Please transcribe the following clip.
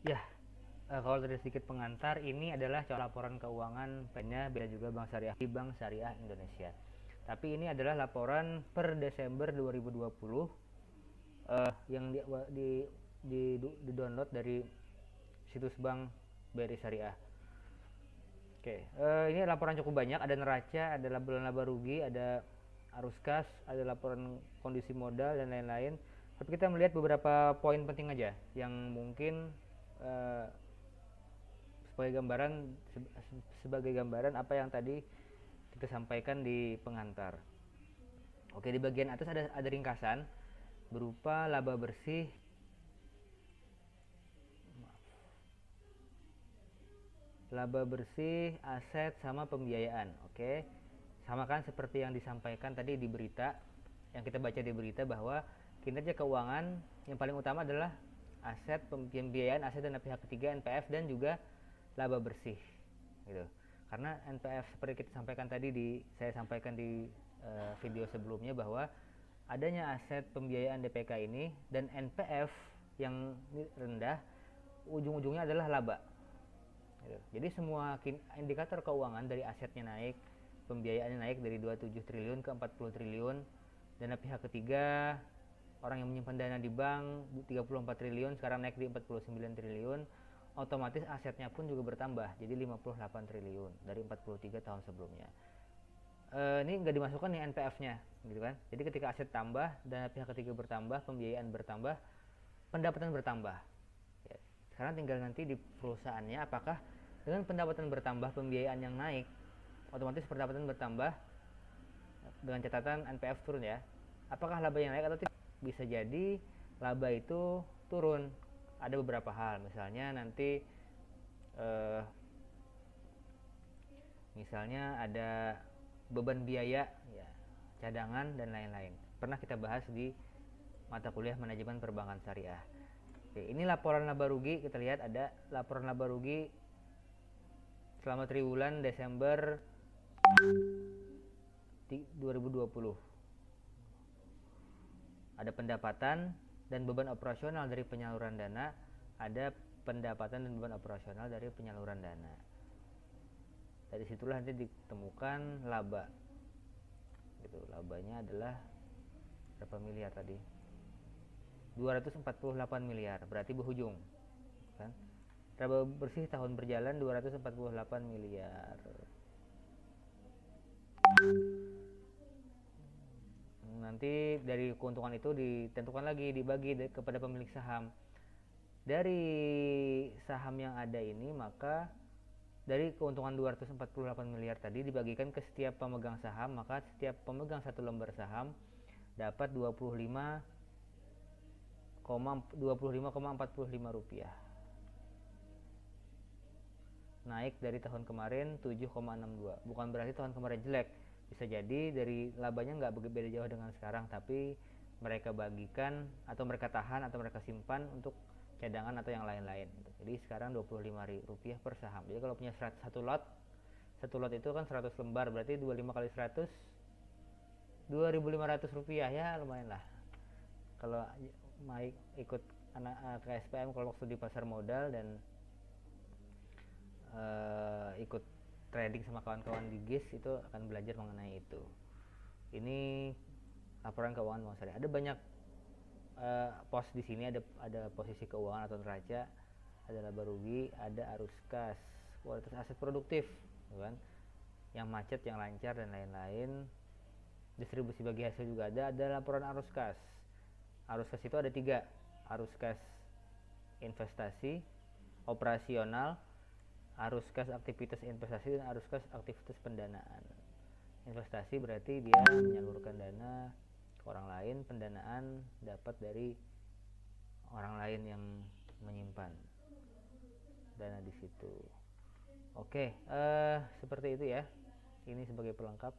Ya, kalau dari sedikit pengantar, ini adalah laporan keuangan beda juga Bank Syariah di Bank Syariah Indonesia. Tapi ini adalah laporan per Desember 2020 yang di download dari situs bank BRI Syariah. Oke, ini laporan cukup banyak. Ada neraca, ada laba rugi, ada arus kas, ada laporan kondisi modal dan lain-lain. Tapi kita melihat beberapa poin penting aja yang mungkin uh, sebagai gambaran apa yang tadi kita sampaikan di pengantar. Oke, di bagian atas ada ringkasan berupa laba bersih, aset sama pembiayaan. Oke. Sama kan seperti yang disampaikan tadi di berita, yang kita baca di berita bahwa kinerja keuangan yang paling utama adalah aset, pembiayaan aset dan pihak ketiga, NPF, dan juga laba bersih gitu. Karena NPF seperti kita sampaikan tadi saya sampaikan di video sebelumnya bahwa adanya aset pembiayaan DPK ini dan NPF yang rendah, ujung-ujungnya adalah laba gitu. Jadi semua indikator keuangan dari asetnya naik, pembiayaannya naik dari 27 triliun ke 40 triliun, dana pihak ketiga, orang yang menyimpan dana di bank 34 triliun sekarang naik di 49 triliun, otomatis asetnya pun juga bertambah jadi 58 triliun dari 43 tahun sebelumnya. Ini nggak dimasukkan nih NPF-nya gitu kan. Jadi ketika aset tambah, dana pihak ketiga bertambah, pembiayaan bertambah, pendapatan bertambah. Ya, sekarang tinggal nanti di perusahaannya apakah dengan pendapatan bertambah, pembiayaan yang naik, otomatis pendapatan bertambah dengan catatan NPF turun ya. Apakah laba yang naik atau tidak? Bisa jadi laba itu turun. Ada beberapa hal, misalnya nanti misalnya ada beban biaya ya, cadangan dan lain-lain. Pernah kita bahas di mata kuliah manajemen perbankan syariah. Oke, ini laporan laba rugi. Kita lihat ada laporan laba rugi selama triwulan Desember 2020. Ada pendapatan dan beban operasional dari penyaluran dana, ada pendapatan dan beban operasional dari penyaluran dana. Dari situlah nanti ditemukan laba. Gitu, labanya adalah berapa miliar tadi? 248 miliar, berarti berujung kan? Laba bersih tahun berjalan 248 miliar. Nanti dari keuntungan itu ditentukan lagi, dibagi kepada pemilik saham. Dari saham yang ada ini, maka dari keuntungan 248 miliar tadi dibagikan ke setiap pemegang saham, maka setiap pemegang satu lembar saham dapat 25,45 rupiah. Naik dari tahun kemarin 7,62. Bukan berarti tahun kemarin jelek. Bisa jadi dari labanya nggak beda jauh dengan sekarang, tapi mereka bagikan atau mereka tahan atau mereka simpan untuk cadangan atau yang lain-lain. Jadi sekarang 25 rupiah per saham. Jadi kalau punya satu lot itu kan 100 lembar, berarti 25 kali 100 2.500 rupiah, ya lumayan lah. Kalau ikut anak ke SPM kalau waktu di pasar modal dan ikut trading sama kawan-kawan di GIS itu akan belajar mengenai itu. Ini laporan keuangan Bank Syariah. Ada banyak pos di sini, ada posisi keuangan atau neraca, ada laba rugi, ada arus kas, kualitas aset produktif, kan? Yang macet, yang lancar dan lain-lain. Distribusi bagi hasil juga ada laporan arus kas. Arus kas itu ada 3, arus kas investasi, operasional, arus kas aktivitas investasi, dan arus kas aktivitas pendanaan. Investasi berarti dia menyalurkan dana ke orang lain, pendanaan dapat dari orang lain yang menyimpan dana di situ. Oke, seperti itu ya. Ini sebagai pelengkap.